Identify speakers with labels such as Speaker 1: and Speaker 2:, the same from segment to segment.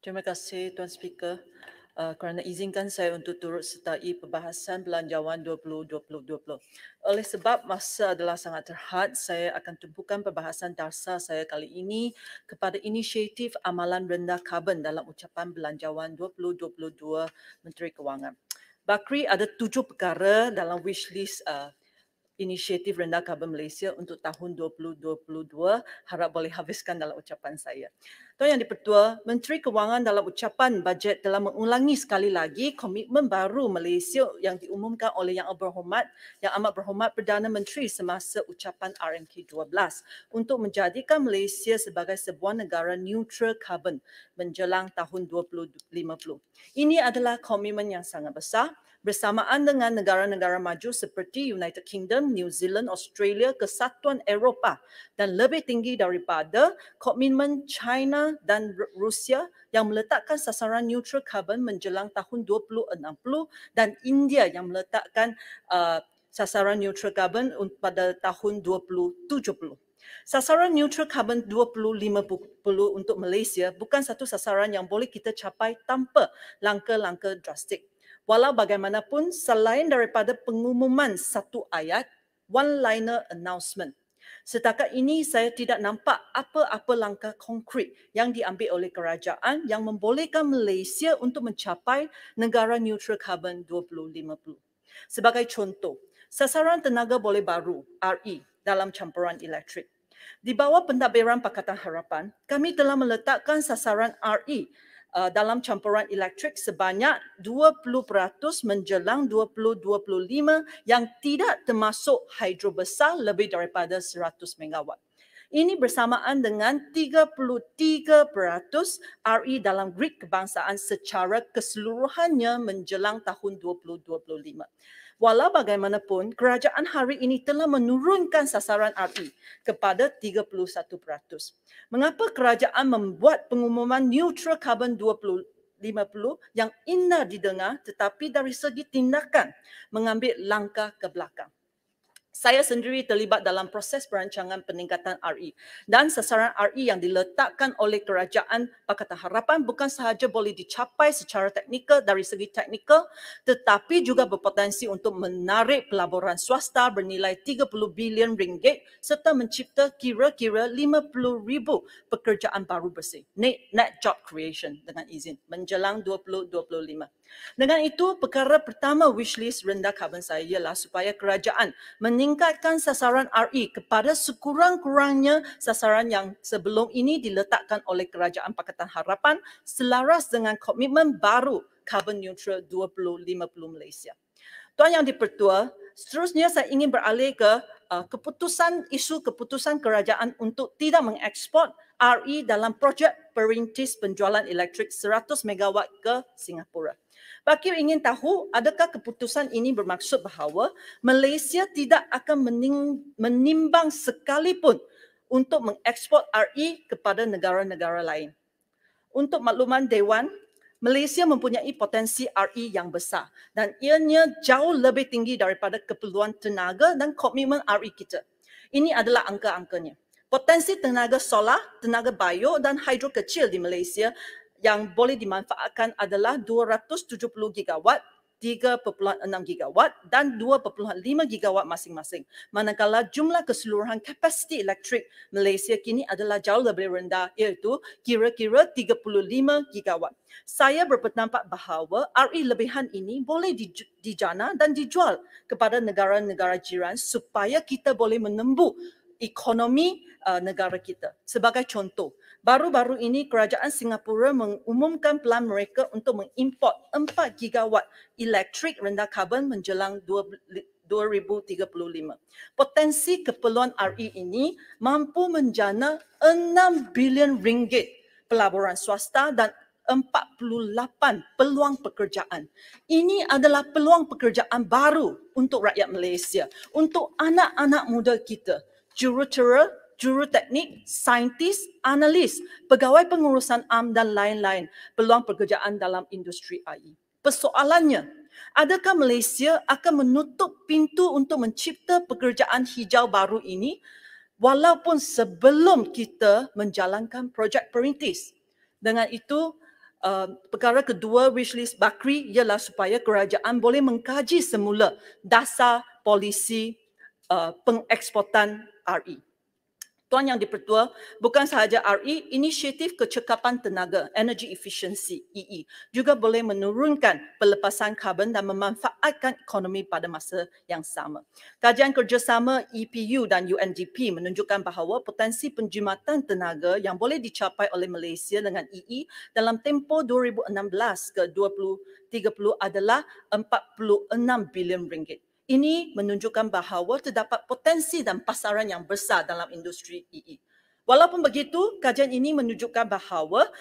Speaker 1: Terima kasih Tuan Speaker kerana izinkan saya untuk turut sertai perbahasan Belanjawan 2020. Oleh sebab masa adalah sangat terhad, saya akan tumpukan perbahasan dasar saya kali ini kepada inisiatif amalan rendah karbon dalam ucapan Belanjawan 2022 Menteri Kewangan. Bakri ada 7 perkara dalam wish list inisiatif rendah karbon Malaysia untuk tahun 2022, harap boleh habiskan dalam ucapan saya. Tuan Yang di-Pertua, Menteri Kewangan dalam ucapan bajet telah mengulangi sekali lagi komitmen baru Malaysia yang diumumkan oleh Yang Amat Berhormat Perdana Menteri semasa ucapan RMK 12 untuk menjadikan Malaysia sebagai sebuah negara neutral karbon menjelang tahun 2050. Ini adalah komitmen yang sangat besar bersamaan dengan negara-negara maju seperti United Kingdom, New Zealand, Australia, Kesatuan Eropah dan lebih tinggi daripada komitmen China dan Rusia yang meletakkan sasaran neutral carbon menjelang tahun 2060 dan India yang meletakkan sasaran neutral carbon pada tahun 2070. Sasaran neutral carbon 2050 untuk Malaysia bukan satu sasaran yang boleh kita capai tanpa langkah-langkah drastik. Walau bagaimanapun, selain daripada pengumuman satu ayat, one-liner announcement, setakat ini saya tidak nampak apa-apa langkah konkret yang diambil oleh kerajaan yang membolehkan Malaysia untuk mencapai negara neutral carbon 2050. Sebagai contoh, sasaran tenaga boleh baru, RE, dalam campuran elektrik. Di bawah pentadbiran Pakatan Harapan, kami telah meletakkan sasaran RE dalam campuran elektrik sebanyak 20% menjelang 2025 yang tidak termasuk hidro besar lebih daripada 100 megawatt. Ini bersamaan dengan 33% RE dalam grid kebangsaan secara keseluruhannya menjelang tahun 2025. Walau bagaimanapun, kerajaan hari ini telah menurunkan sasaran RE kepada 31%. Mengapa kerajaan membuat pengumuman neutral carbon 2050 yang indah didengar tetapi dari segi tindakan mengambil langkah ke belakang? Saya sendiri terlibat dalam proses perancangan peningkatan RE dan sasaran RE yang diletakkan oleh kerajaan Pakatan Harapan bukan sahaja boleh dicapai secara teknikal dari segi teknikal tetapi juga berpotensi untuk menarik pelaburan swasta bernilai 30 bilion ringgit serta mencipta kira-kira 50,000 pekerjaan baru bersih. Net job creation dengan izin menjelang 2025. Dengan itu, perkara pertama wishlist rendah karbon saya ialah supaya kerajaan meningkatkan sasaran RE kepada sekurang-kurangnya sasaran yang sebelum ini diletakkan oleh Kerajaan Pakatan Harapan selaras dengan komitmen baru carbon neutral 2050 Malaysia. Tuan Yang di-Pertua, seterusnya saya ingin beralih ke isu keputusan kerajaan untuk tidak mengeksport RE dalam projek perintis penjualan elektrik 100 megawatt ke Singapura. Bakir ingin tahu adakah keputusan ini bermaksud bahawa Malaysia tidak akan menimbang sekalipun untuk mengeksport RE kepada negara-negara lain. Untuk makluman Dewan, Malaysia mempunyai potensi RE yang besar dan ianya jauh lebih tinggi daripada keperluan tenaga dan komitmen RE kita. Ini adalah angka-angkanya. Potensi tenaga solar, tenaga bio dan hidro kecil di Malaysia yang boleh dimanfaatkan adalah 270 gigawatt, 3.6 gigawatt dan 2.5 gigawatt masing-masing. Manakala jumlah keseluruhan kapasiti elektrik Malaysia kini adalah jauh lebih rendah iaitu kira-kira 35 gigawatt. Saya berpendapat bahawa RE lebihan ini boleh dijana dan dijual kepada negara-negara jiran supaya kita boleh menembus ekonomi negara kita. Sebagai contoh, baru-baru ini kerajaan Singapura mengumumkan pelan mereka untuk mengimport 4 gigawatt elektrik rendah karbon menjelang 2035. Potensi keperluan RE ini mampu menjana 6 bilion ringgit pelaburan swasta dan 48 peluang pekerjaan. Ini adalah peluang pekerjaan baru untuk rakyat Malaysia, untuk anak-anak muda kita, jurutera, juruteknik, saintis, analis, pegawai pengurusan am dan lain-lain peluang pekerjaan dalam industri AI. Persoalannya, adakah Malaysia akan menutup pintu untuk mencipta pekerjaan hijau baru ini walaupun sebelum kita menjalankan projek perintis? Dengan itu, Perkara kedua wishlist Bakri ialah supaya kerajaan boleh mengkaji semula dasar polisi pengeksportan RE. Tuan Yang di-Pertua, bukan sahaja RE, inisiatif kecekapan tenaga, energy efficiency, EE, juga boleh menurunkan pelepasan karbon dan memanfaatkan ekonomi pada masa yang sama. Kajian kerjasama EPU dan UNDP menunjukkan bahawa potensi penjimatan tenaga yang boleh dicapai oleh Malaysia dengan EE dalam tempoh 2016 ke 2030 adalah 46 bilion ringgit. Ini menunjukkan bahawa terdapat potensi dan pasaran yang besar dalam industri EE. Walaupun begitu, kajian ini menunjukkan bahawa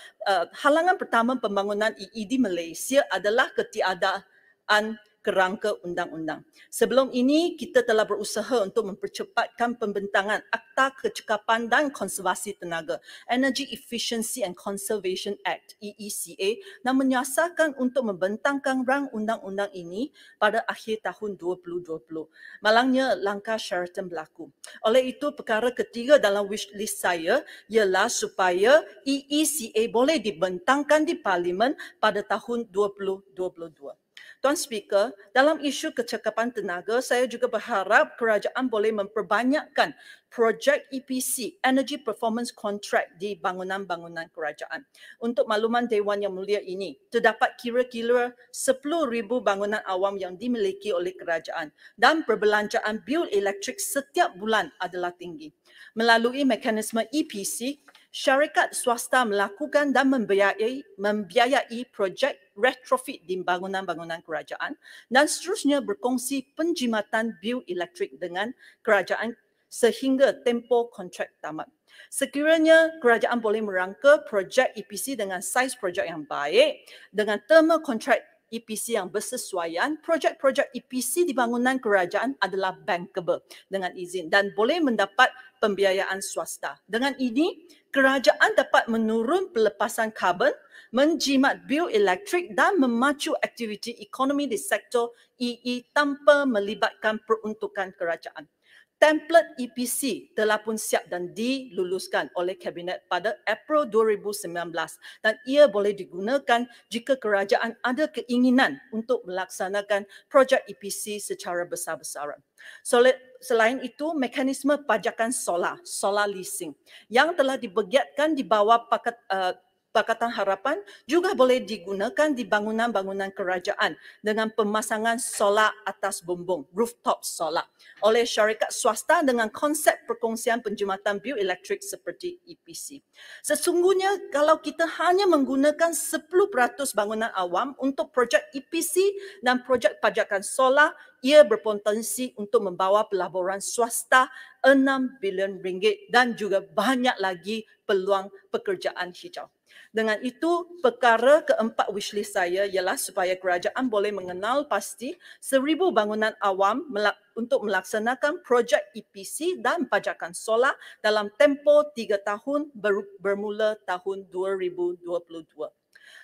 Speaker 1: halangan pertama pembangunan EE di Malaysia adalah ketiadaan kerangka undang-undang. Sebelum ini, kita telah berusaha untuk mempercepatkan pembentangan Akta Kecekapan dan Konservasi Tenaga, Energy Efficiency and Conservation Act, EECA, dan menyasarkan untuk membentangkan rang undang-undang ini pada akhir tahun 2020. Malangnya, langkah Sheraton berlaku. Oleh itu, perkara ketiga dalam wish list saya ialah supaya EECA boleh dibentangkan di Parlimen pada tahun 2022. Tuan Speaker, dalam isu kecekapan tenaga, saya juga berharap kerajaan boleh memperbanyakkan projek EPC, Energy Performance Contract di bangunan-bangunan kerajaan. Untuk makluman Dewan Yang Mulia ini, terdapat kira-kira 10,000 bangunan awam yang dimiliki oleh kerajaan dan perbelanjaan bil elektrik setiap bulan adalah tinggi. Melalui mekanisme EPC, syarikat swasta melakukan dan membiayai projek retrofit di bangunan-bangunan kerajaan dan seterusnya berkongsi penjimatan bil elektrik dengan kerajaan sehingga tempoh kontrak tamat. Sekiranya kerajaan boleh merangka projek EPC dengan saiz projek yang baik, dengan terma kontrak EPC yang bersesuaian, projek-projek EPC di bangunan kerajaan adalah bankable dengan izin dan boleh mendapat pembiayaan swasta. Dengan ini, kerajaan dapat menurun pelepasan karbon, menjimat bil elektrik dan memacu aktiviti ekonomi di sektor EE tanpa melibatkan peruntukan kerajaan. Template EPC telah pun siap dan diluluskan oleh Kabinet pada April 2019 dan ia boleh digunakan jika kerajaan ada keinginan untuk melaksanakan projek EPC secara besar-besaran. Selain itu, mekanisme pajakan solar leasing yang telah dibergiatkan di bawah Pakatan Harapan juga boleh digunakan di bangunan-bangunan kerajaan dengan pemasangan solar atas bumbung, rooftop solar, oleh syarikat swasta dengan konsep perkongsian penjimatan bil elektrik seperti EPC. Sesungguhnya kalau kita hanya menggunakan 10% bangunan awam untuk projek EPC dan projek pajakan solar, ia berpotensi untuk membawa pelaburan swasta 6 bilion ringgit dan juga banyak lagi peluang pekerjaan hijau. Dengan itu, perkara keempat wishlist saya ialah supaya kerajaan boleh mengenal pasti 1,000 bangunan awam untuk melaksanakan projek EPC dan pajakan solar dalam tempoh 3 tahun bermula tahun 2022.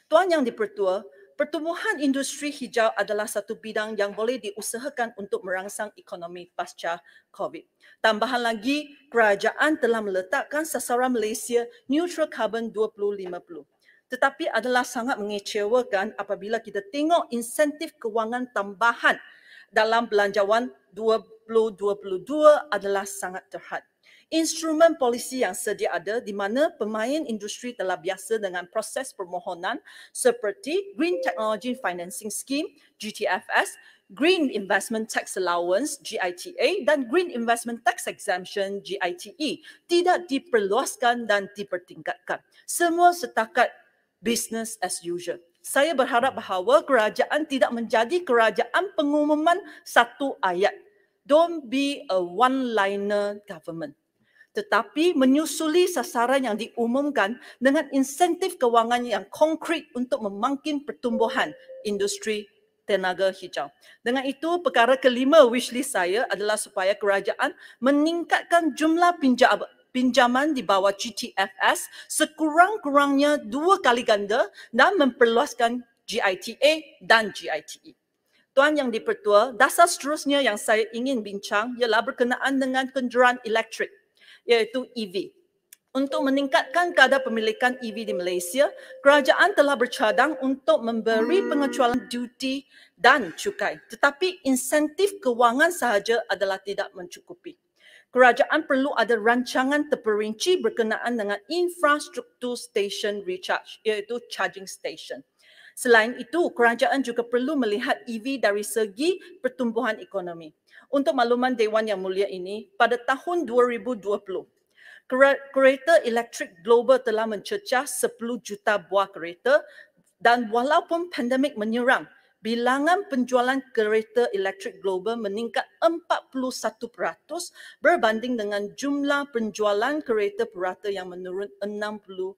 Speaker 1: Tuan Yang di-Pertua, pertumbuhan industri hijau adalah satu bidang yang boleh diusahakan untuk merangsang ekonomi pasca COVID. Tambahan lagi, kerajaan telah meletakkan sasaran Malaysia neutral carbon 2050. Tetapi adalah sangat mengecewakan apabila kita tengok insentif kewangan tambahan dalam belanjawan 2022 adalah sangat terhad. Instrumen polisi yang sedia ada di mana pemain industri telah biasa dengan proses permohonan seperti Green Technology Financing Scheme, GTFS, Green Investment Tax Allowance, GITA, dan Green Investment Tax Exemption, GITE, tidak diperluaskan dan dipertingkatkan. Semua setakat business as usual. Saya berharap bahawa kerajaan tidak menjadi kerajaan pengumuman satu ayat. Don't be a one-liner government. Tetapi menyusuli sasaran yang diumumkan dengan insentif kewangan yang konkret untuk memangkin pertumbuhan industri tenaga hijau. Dengan itu, perkara kelima wishlist saya adalah supaya kerajaan meningkatkan jumlah pinjaman di bawah GTFS sekurang-kurangnya 2 kali ganda dan memperluaskan GITA dan GITE. Tuan Yang di-Pertua, dasar seterusnya yang saya ingin bincang ialah berkenaan dengan kenderaan elektrik, iaitu EV. Untuk meningkatkan kadar pemilikan EV di Malaysia, kerajaan telah bercadang untuk memberi pengecualian duty dan cukai. Tetapi insentif kewangan sahaja adalah tidak mencukupi. Kerajaan perlu ada rancangan terperinci berkenaan dengan infrastruktur stesen recharge, iaitu charging station. Selain itu, kerajaan juga perlu melihat EV dari segi pertumbuhan ekonomi. Untuk makluman Dewan Yang Mulia ini, pada tahun 2020, kereta elektrik global telah mencecah 10 juta buah kereta dan walaupun pandemik menyerang, bilangan penjualan kereta elektrik global meningkat 41% berbanding dengan jumlah penjualan kereta purata yang menurun 16%.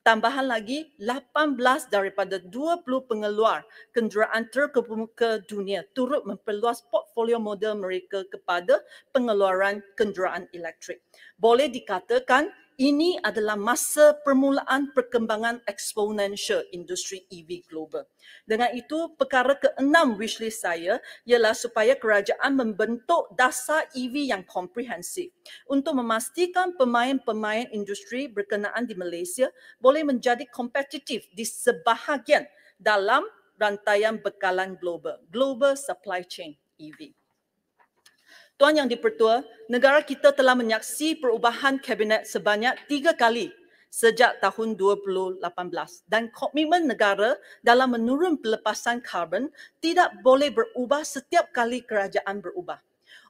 Speaker 1: Tambahan lagi, 18 daripada 20 pengeluar kenderaan terkemuka dunia turut memperluas portfolio model mereka kepada pengeluaran kenderaan elektrik. Boleh dikatakan ini adalah masa permulaan perkembangan eksponensial industri EV global. Dengan itu, perkara ke-6 wishlist saya ialah supaya kerajaan membentuk dasar EV yang komprehensif untuk memastikan pemain-pemain industri berkenaan di Malaysia boleh menjadi kompetitif di sebahagian dalam rantaian bekalan global, global supply chain EV. Tuan Yang di-Pertua, negara kita telah menyaksi perubahan kabinet sebanyak 3 kali sejak tahun 2018 dan komitmen negara dalam menurun pelepasan karbon tidak boleh berubah setiap kali kerajaan berubah.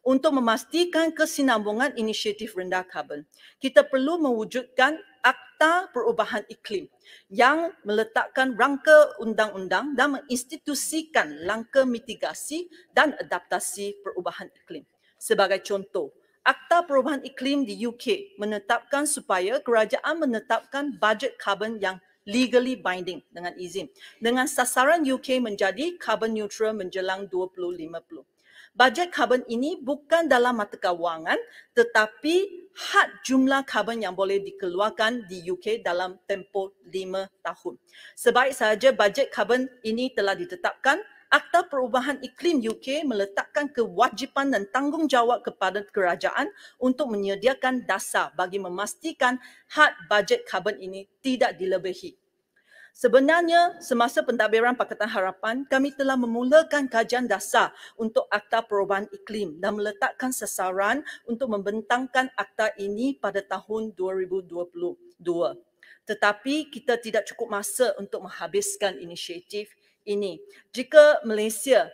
Speaker 1: Untuk memastikan kesinambungan inisiatif rendah karbon, kita perlu mewujudkan Akta Perubahan Iklim yang meletakkan rangka undang-undang dan menginstitusikan langkah mitigasi dan adaptasi perubahan iklim. Sebagai contoh, Akta Perubahan Iklim di UK menetapkan supaya kerajaan menetapkan bajet karbon yang legally binding dengan izin dengan sasaran UK menjadi carbon neutral menjelang 2050. Bajet karbon ini bukan dalam mata kewangan tetapi had jumlah karbon yang boleh dikeluarkan di UK dalam tempoh 5 tahun. Sebaik sahaja bajet karbon ini telah ditetapkan, Akta Perubahan Iklim UK meletakkan kewajipan dan tanggungjawab kepada kerajaan untuk menyediakan dasar bagi memastikan had bajet karbon ini tidak dilebihi. Sebenarnya, semasa pentadbiran Pakatan Harapan, kami telah memulakan kajian dasar untuk Akta Perubahan Iklim dan meletakkan sasaran untuk membentangkan akta ini pada tahun 2022. Tetapi kita tidak cukup masa untuk menghabiskan inisiatif ini. Jika Malaysia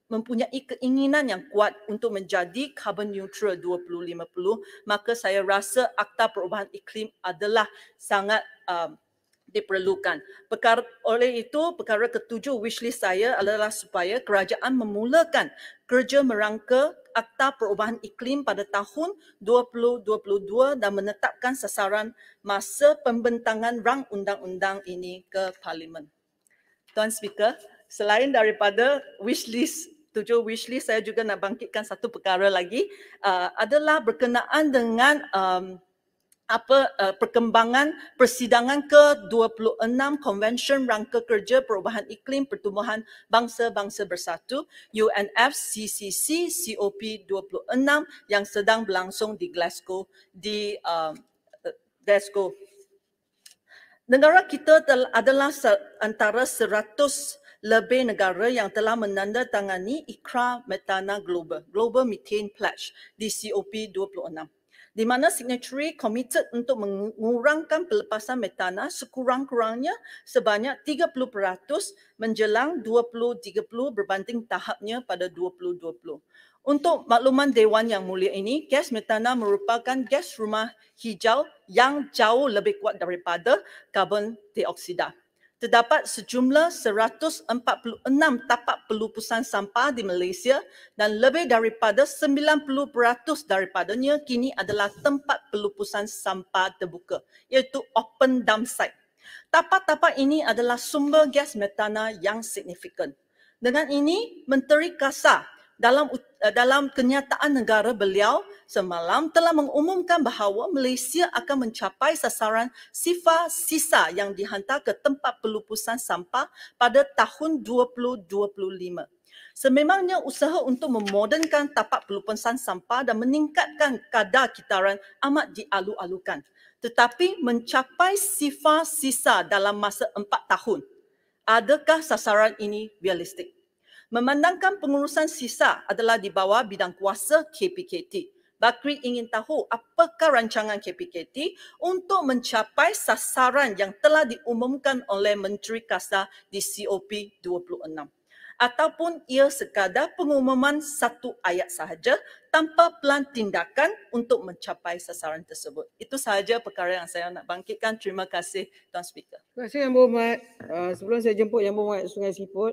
Speaker 1: mempunyai keinginan yang kuat untuk menjadi carbon neutral 2050, maka saya rasa Akta Perubahan Iklim adalah sangat diperlukan. Oleh itu, perkara ke-7 wishlist saya adalah supaya kerajaan memulakan kerja merangka Akta Perubahan Iklim pada tahun 2022 dan menetapkan sasaran masa pembentangan rang undang-undang ini ke Parlimen. Tuan Speaker, selain daripada wishlist, 7 wishlist, saya juga nak bangkitkan satu perkara lagi adalah berkenaan dengan perkembangan persidangan ke-26 Konvensyen Rangka Kerja Perubahan Iklim Pertumbuhan Bangsa-Bangsa Bersatu UNFCCC COP26 yang sedang berlangsung di Glasgow Negara kita adalah antara 100 lebih negara yang telah menandatangani Ikrar Metana Global, Global Methane Pledge di COP26, di mana signatory committed untuk mengurangkan pelepasan metana sekurang-kurangnya sebanyak 30% menjelang 2030 berbanding tahapnya pada 2020. Untuk makluman Dewan Yang Mulia ini, gas metana merupakan gas rumah hijau yang jauh lebih kuat daripada karbon dioksida. Terdapat sejumlah 146 tapak pelupusan sampah di Malaysia dan lebih daripada 90% daripadanya kini adalah tempat pelupusan sampah terbuka, iaitu open dump site. Tapak-tapak ini adalah sumber gas metana yang signifikan. Dengan ini, Menteri Kasar dalam kenyataan negara beliau semalam telah mengumumkan bahawa Malaysia akan mencapai sasaran sisa yang dihantar ke tempat pelupusan sampah pada tahun 2025. Sememangnya usaha untuk memodernkan tapak pelupasan sampah dan meningkatkan kadar kitaran amat dialu-alukan. Tetapi mencapai sisa dalam masa 4 tahun. Adakah sasaran ini realistik? Memandangkan pengurusan sisa adalah di bawah bidang kuasa KPKT. Bakri ingin tahu apakah rancangan KPKT untuk mencapai sasaran yang telah diumumkan oleh Menteri Kasar di COP 26. Ataupun ia sekadar pengumuman satu ayat sahaja tanpa pelan tindakan untuk mencapai sasaran tersebut. Itu sahaja perkara yang saya nak bangkitkan. Terima kasih Tuan Speaker.
Speaker 2: Terima kasih Yang Berhormat. Sebelum saya jemput Yang Berhormat Sungai Siput,